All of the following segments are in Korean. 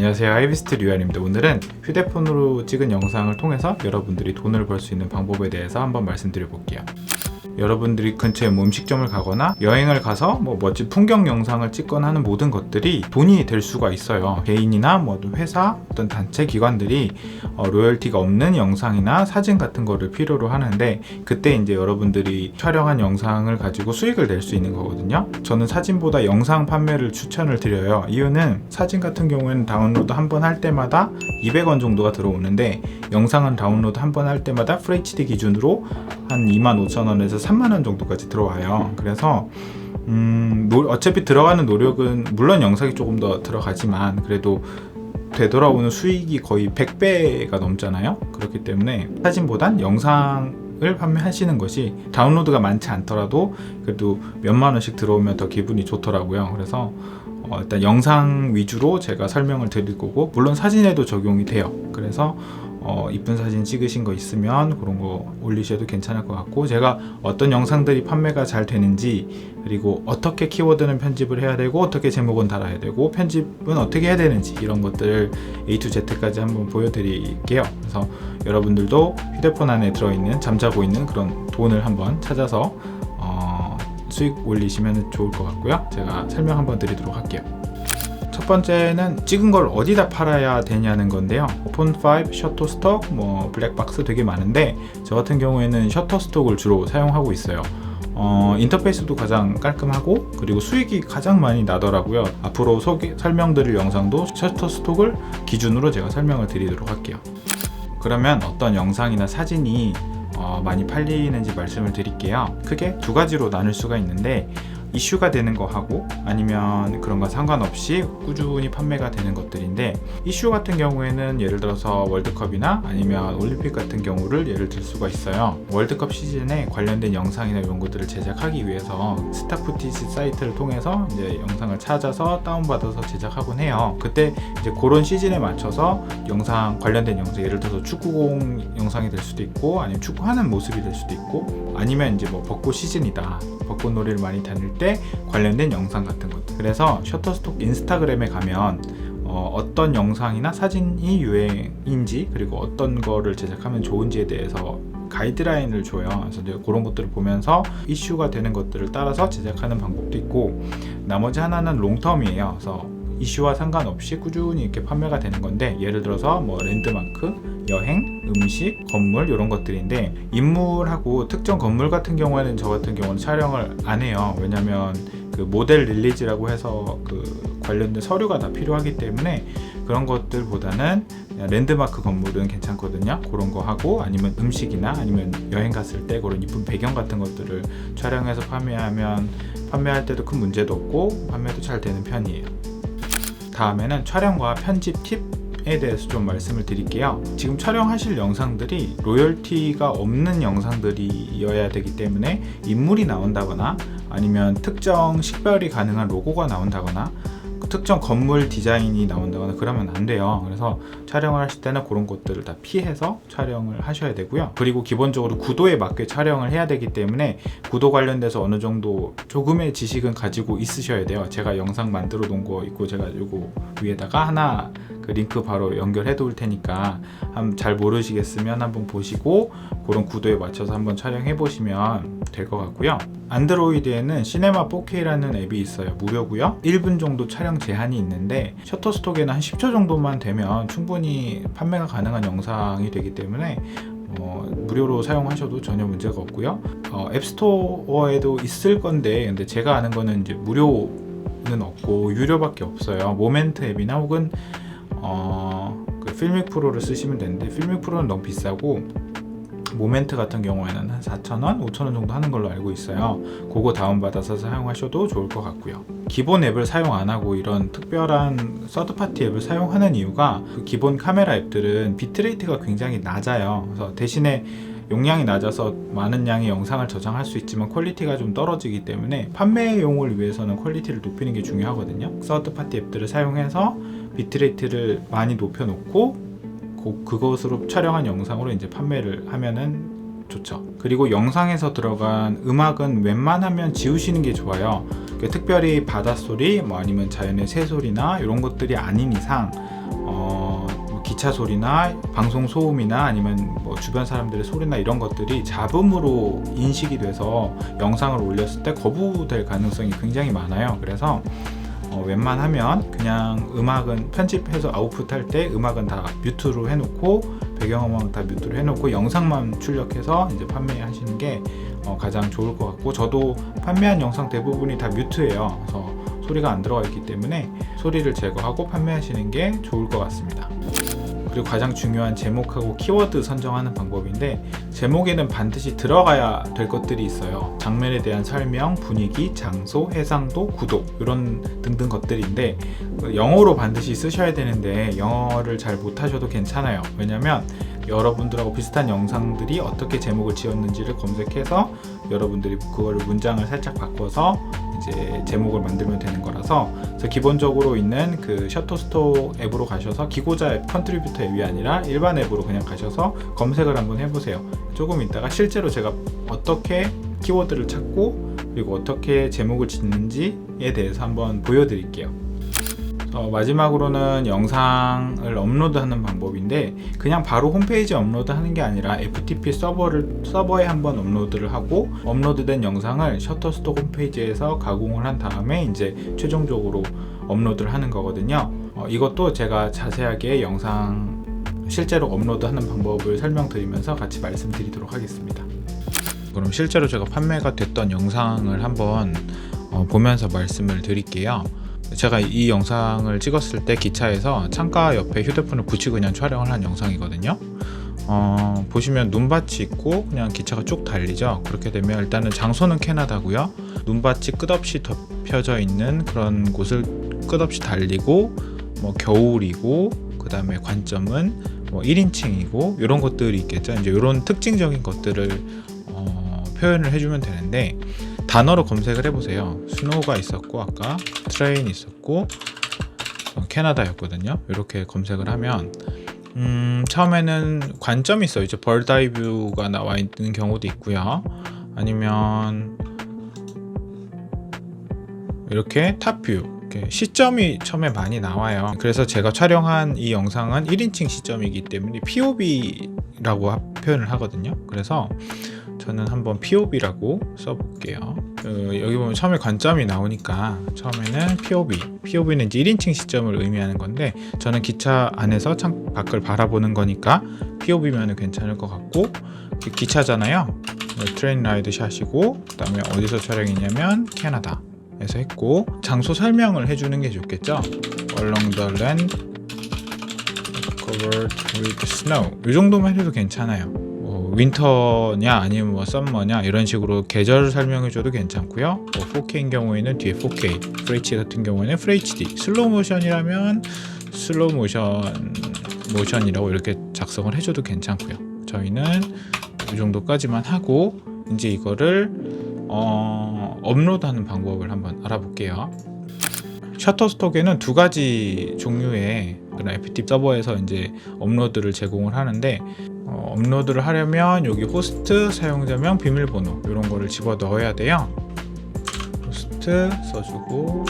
안녕하세요, 하이비스트 류현입니다. 오늘은 휴대폰으로 찍은 영상을 통해서 여러분들이 돈을 벌 수 있는 방법에 대해서 한번 말씀드려 볼게요. 여러분들이 근처에 뭐 음식점을 가거나 여행을 가서 뭐 멋진 풍경 영상을 찍거나 하는 모든 것들이 돈이 될 수가 있어요. 개인이나 뭐 회사, 어떤 단체 기관들이 로열티가 없는 영상이나 사진 같은 거를 필요로 하는데, 그때 이제 여러분들이 촬영한 영상을 가지고 수익을 낼 수 있는 거거든요. 저는 사진보다 영상 판매를 추천을 드려요. 이유는 사진 같은 경우에는 다운로드 한 번 할 때마다 200원 정도가 들어오는데, 영상은 다운로드 한 번 할 때마다 FHD 기준으로 한 25,000원에서 3만원 정도까지 들어와요. 그래서 어차피 들어가는 노력은 물론 영상이 조금 더 들어가지만 그래도 되돌아오는 수익이 거의 100배가 넘잖아요. 그렇기 때문에 사진보단 영상을 판매하시는 것이 다운로드가 많지 않더라도 그래도 몇만 원씩 들어오면 더 기분이 좋더라고요. 그래서 일단 영상 위주로 제가 설명을 드릴 거고, 물론 사진에도 적용이 돼요. 그래서 이쁜 사진 찍으신 거 있으면 그런 거 올리셔도 괜찮을 것 같고, 제가 어떤 영상들이 판매가 잘 되는지, 그리고 어떻게 키워드는 편집을 해야 되고 어떻게 제목은 달아야 되고 편집은 어떻게 해야 되는지, 이런 것들을 A to Z까지 한번 보여드릴게요. 그래서 여러분들도 휴대폰 안에 들어있는, 잠자고 있는 그런 돈을 한번 찾아서 수익 올리시면 좋을 것 같고요. 제가 설명 한번 드리도록 할게요. 첫 번째는 찍은 걸 어디다 팔아야 되냐는 건데요. 폰5, 셔터스톡, 블랙박스 되게 많은데, 저 같은 경우에는 셔터스톡을 주로 사용하고 있어요. 인터페이스도 가장 깔끔하고 그리고 수익이 가장 많이 나더라고요. 앞으로 설명드릴 영상도 셔터스톡을 기준으로 제가 설명을 드리도록 할게요. 그러면 어떤 영상이나 사진이 많이 팔리는지 말씀을 드릴게요. 크게 두 가지로 나눌 수가 있는데, 이슈가 되는 거 하고 아니면 그런 거 상관없이 꾸준히 판매가 되는 것들인데, 이슈 같은 경우에는 예를 들어서 월드컵이나 아니면 올림픽 같은 경우를 예를 들 수가 있어요. 월드컵 시즌에 관련된 영상이나 이런 것들을 제작하기 위해서 스타푸티지 사이트를 통해서 이제 영상을 찾아서 다운받아서 제작하곤 해요. 그때 이제 그런 시즌에 맞춰서 영상, 관련된 영상, 예를 들어서 축구공 영상이 될 수도 있고 아니면 축구하는 모습이 될 수도 있고, 아니면 이제 벚꽃 시즌이다, 벚꽃 놀이를 많이 다닐 때 관련된 영상 같은 것들. 그래서 셔터스톡 인스타그램에 가면 어떤 영상이나 사진이 유행인지, 그리고 어떤 거를 제작하면 좋은지에 대해서 가이드라인을 줘요. 그래서 이제 그런 것들을 보면서 이슈가 되는 것들을 따라서 제작하는 방법도 있고, 나머지 하나는 롱텀이에요. 그래서 이슈와 상관없이 꾸준히 이렇게 판매가 되는 건데, 예를 들어서 랜드마크, 여행, 음식, 건물, 이런 것들인데, 인물하고 특정 건물 같은 경우에는 저 같은 경우는 촬영을 안 해요. 왜냐면 그 모델 릴리즈라고 해서 그 관련된 서류가 다 필요하기 때문에 그런 것들보다는 랜드마크 건물은 괜찮거든요. 그런 거 하고, 아니면 음식이나 아니면 여행 갔을 때 그런 이쁜 배경 같은 것들을 촬영해서 판매할 때도 큰 문제도 없고 판매도 잘 되는 편이에요. 다음에는 촬영과 편집 팁에 대해서 좀 말씀을 드릴게요. 지금 촬영하실 영상들이 로열티가 없는 영상들이어야 되기 때문에 인물이 나온다거나 아니면 특정 식별이 가능한 로고가 나온다거나 특정 건물 디자인이 나온다거나 그러면 안 돼요. 그래서 촬영을 하실 때는 그런 것들을 다 피해서 촬영을 하셔야 되고요. 그리고 기본적으로 구도에 맞게 촬영을 해야 되기 때문에 구도 관련돼서 어느 정도 조금의 지식은 가지고 있으셔야 돼요. 제가 영상 만들어 놓은 거 있고, 제가 요거 위에다가 하나 그 링크 바로 연결해 둘 테니까 잘 모르시겠으면 한번 보시고 그런 구도에 맞춰서 한번 촬영해 보시면 될 것 같고요. 안드로이드에는 시네마 4K라는 앱이 있어요. 무료고요. 1분 정도 촬영 제한이 있는데, 셔터스톡에는 한 10초 정도만 되면 충분히 판매가 가능한 영상이 되기 때문에 무료로 사용하셔도 전혀 문제가 없고요. 앱스토어에도 있을 건데, 근데 제가 아는 거는 이제 무료는 없고 유료밖에 없어요. 모멘트 앱이나 혹은 그 필믹 프로를 쓰시면 되는데, 필믹 프로는 너무 비싸고 모멘트 같은 경우에는 한 4,000원, 5,000원 정도 하는 걸로 알고 있어요. 그거 다운받아서 사용하셔도 좋을 것 같고요. 기본 앱을 사용 안 하고 이런 특별한 서드파티 앱을 사용하는 이유가, 그 기본 카메라 앱들은 비트레이트가 굉장히 낮아요. 그래서 대신에 용량이 낮아서 많은 양의 영상을 저장할 수 있지만 퀄리티가 좀 떨어지기 때문에 판매용을 위해서는 퀄리티를 높이는 게 중요하거든요. 서드파티 앱들을 사용해서 비트레이트를 많이 높여놓고 그것으로 촬영한 영상으로 이제 판매를 하면은 좋죠. 그리고 영상에서 들어간 음악은 웬만하면 지우시는 게 좋아요. 특별히 바닷소리, 아니면 자연의 새소리나 이런 것들이 아닌 이상 뭐 기차 소리나 방송 소음이나 아니면 뭐 주변 사람들의 소리나 이런 것들이 잡음으로 인식이 돼서 영상을 올렸을 때 거부될 가능성이 굉장히 많아요. 그래서 웬만하면 그냥 음악은 편집해서 아웃풋할 때 음악은 다 뮤트로 해놓고 배경음악은 다 뮤트로 해놓고 영상만 출력해서 이제 판매하시는 게 가장 좋을 것 같고, 저도 판매한 영상 대부분이 다 뮤트예요. 그래서 소리가 안 들어가 있기 때문에 소리를 제거하고 판매하시는 게 좋을 것 같습니다. 그리고 가장 중요한 제목하고 키워드 선정하는 방법인데, 제목에는 반드시 들어가야 될 것들이 있어요. 장면에 대한 설명, 분위기, 장소, 해상도, 구도 이런 등등 것들인데 영어로 반드시 쓰셔야 되는데 영어를 잘 못하셔도 괜찮아요. 왜냐면 여러분들하고 비슷한 영상들이 어떻게 제목을 지었는지를 검색해서 여러분들이 그거를 문장을 살짝 바꿔서 이제 제목을 만들면 되는 거라서, 그래서 기본적으로 있는 그 셔터스톡 앱으로 가셔서 기고자 앱 컨트리뷰터 앱이 아니라 일반 앱으로 그냥 가셔서 검색을 한번 해보세요. 조금 있다가 실제로 제가 어떻게 키워드를 찾고 그리고 어떻게 제목을 짓는지에 대해서 한번 보여드릴게요. 마지막으로는 영상을 업로드하는 방법인데, 그냥 바로 홈페이지에 업로드하는 게 아니라 FTP 서버에 한번 업로드를 하고 업로드된 영상을 셔터스톡 홈페이지에서 가공을 한 다음에 이제 최종적으로 업로드를 하는 거거든요. 이것도 제가 자세하게 영상 실제로 업로드하는 방법을 설명드리면서 같이 말씀드리도록 하겠습니다. 그럼 실제로 제가 판매가 됐던 영상을 한번 보면서 말씀을 드릴게요. 제가 이 영상을 찍었을 때 기차에서 창가 옆에 휴대폰을 붙이고 그냥 촬영을 한 영상이거든요. 보시면 눈밭이 있고 그냥 기차가 쭉 달리죠. 그렇게 되면 일단은 장소는 캐나다고요. 눈밭이 끝없이 덮여져 있는 그런 곳을 끝없이 달리고, 뭐 겨울이고, 그 다음에 관점은 뭐 1인칭이고 이런 것들이 있겠죠. 이제 이런 특징적인 것들을 표현을 해주면 되는데, 단어로 검색을 해보세요. 스노우가 있었고, 아까 트레인 있었고, 캐나다였거든요. 이렇게 검색을 하면 처음에는 관점이 있어요. 이제 벌다이 뷰가 나와 있는 경우도 있고요. 아니면 이렇게 탑뷰, 시점이 처음에 많이 나와요. 그래서 제가 촬영한 이 영상은 1인칭 시점이기 때문에 POV라고 표현을 하거든요. 그래서 저는 한번 POV라고 써볼게요. 여기 보면 처음에 관점이 나오니까 처음에는 POV는 이제 1인칭 시점을 의미하는 건데, 저는 기차 안에서 창 밖을 바라보는 거니까 POV면 괜찮을 것 같고, 기차잖아요. 트레인 라이드 샷이고, 그 다음에 어디서 촬영했냐면 캐나다에서 했고, 장소 설명을 해주는 게 좋겠죠. Along the land covered with snow, 이 정도만 해도 괜찮아요. 윈터냐 아니면 뭐 썸머냐 이런 식으로 계절을 설명해줘도 괜찮고요. 뭐 4K인 경우에는 뒤에 4K, FH 같은 경우에는 FHD, 슬로우 모션이라면 슬로우 모션이라고 이렇게 작성을 해줘도 괜찮고요. 저희는 이 정도까지만 하고 이제 이거를 업로드하는 방법을 한번 알아볼게요. 셔터스톡에는 두 가지 종류의 그런 FTP 서버에서 이제 업로드를 제공을 하는데, 업로드를 하려면 여기 호스트, 사용자명, 비밀번호 이런 거를 집어 넣어야 돼요. 호스트 써주고,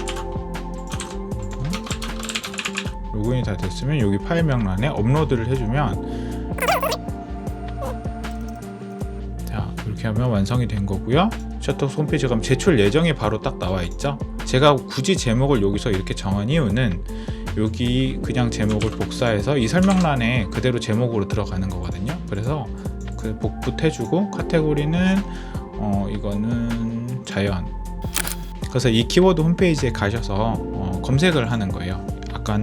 로그인이 다 됐으면 여기 파일 명란에 업로드를 해주면, 자 이렇게 하면 완성이 된 거고요. 셔터스톡 홈페이지 가면 제출 예정이 바로 딱 나와 있죠. 제가 굳이 제목을 여기서 이렇게 정한 이유는 여기 그냥 제목을 복사해서 이 설명란에 그대로 제목으로 들어가는 거거든요. 그래서 그 복붙해주고, 카테고리는 이거는 자연. 그래서 이 키워드 홈페이지에 가셔서 검색을 하는 거예요. 아까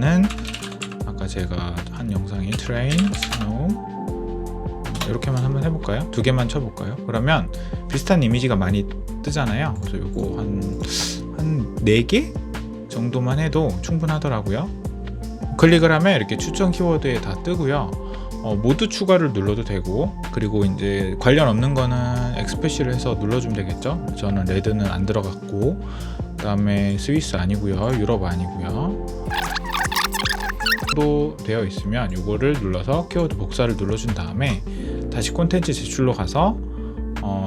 제가 한 영상이 트레인, 스노우 이렇게만 한번 해볼까요? 두 개만 쳐볼까요? 그러면 비슷한 이미지가 많이 뜨잖아요. 그래서 이거 한 4개 정도만 해도 충분하더라고요. 클릭을 하면 이렇게 추천 키워드에 다 뜨고요. 모두 추가를 눌러도 되고, 그리고 이제 관련 없는 거는 엑스프레시를 해서 눌러주면 되겠죠. 저는 레드는 안 들어갔고, 그 다음에 스위스 아니고요, 유럽 아니고요. 또 되어 있으면 이거를 눌러서 키워드 복사를 눌러준 다음에 다시 콘텐츠 제출로 가서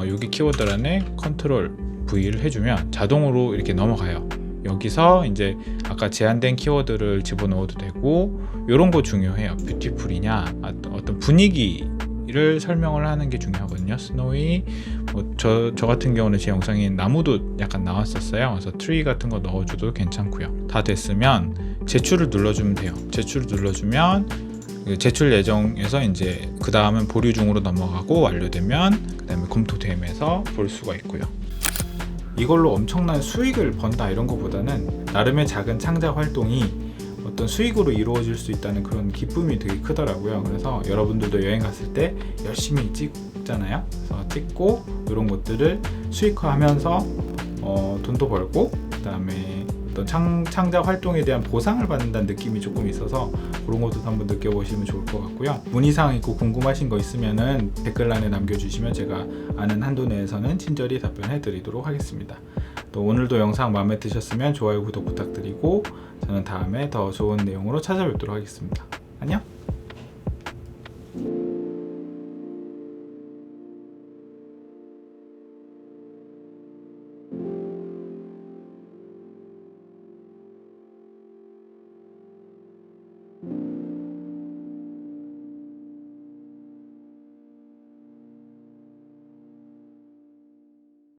여기 키워드란에 컨트롤 V를 해주면 자동으로 이렇게 넘어가요. 여기서 이제 아까 제한된 키워드를 집어넣어도 되고 이런 거 중요해요. 뷰티풀이냐 어떤 분위기를 설명을 하는 게 중요하거든요. 스노이 저 같은 경우는 제 영상에 나무도 약간 나왔었어요. 그래서 트리 같은 거 넣어줘도 괜찮고요. 다 됐으면 제출을 눌러주면 돼요. 제출을 눌러주면 제출 예정에서 이제 그 다음은 보류 중으로 넘어가고 완료되면 그 다음에 검토됨에서 볼 수가 있고요. 이걸로 엄청난 수익을 번다 이런 것보다는 나름의 작은 창작 활동이 어떤 수익으로 이루어질 수 있다는 그런 기쁨이 되게 크더라고요. 그래서 여러분들도 여행 갔을 때 열심히 찍잖아요. 그래서 찍고 이런 것들을 수익화하면서 돈도 벌고 그 다음에 어떤 창작 활동에 대한 보상을 받는다는 느낌이 조금 있어서 그런 것도 한번 느껴보시면 좋을 것 같고요. 문의사항 있고 궁금하신 거 있으면은 댓글란에 남겨주시면 제가 아는 한도 내에서는 친절히 답변해 드리도록 하겠습니다. 또 오늘도 영상 마음에 드셨으면 좋아요, 구독 부탁드리고 저는 다음에 더 좋은 내용으로 찾아뵙도록 하겠습니다. 안녕!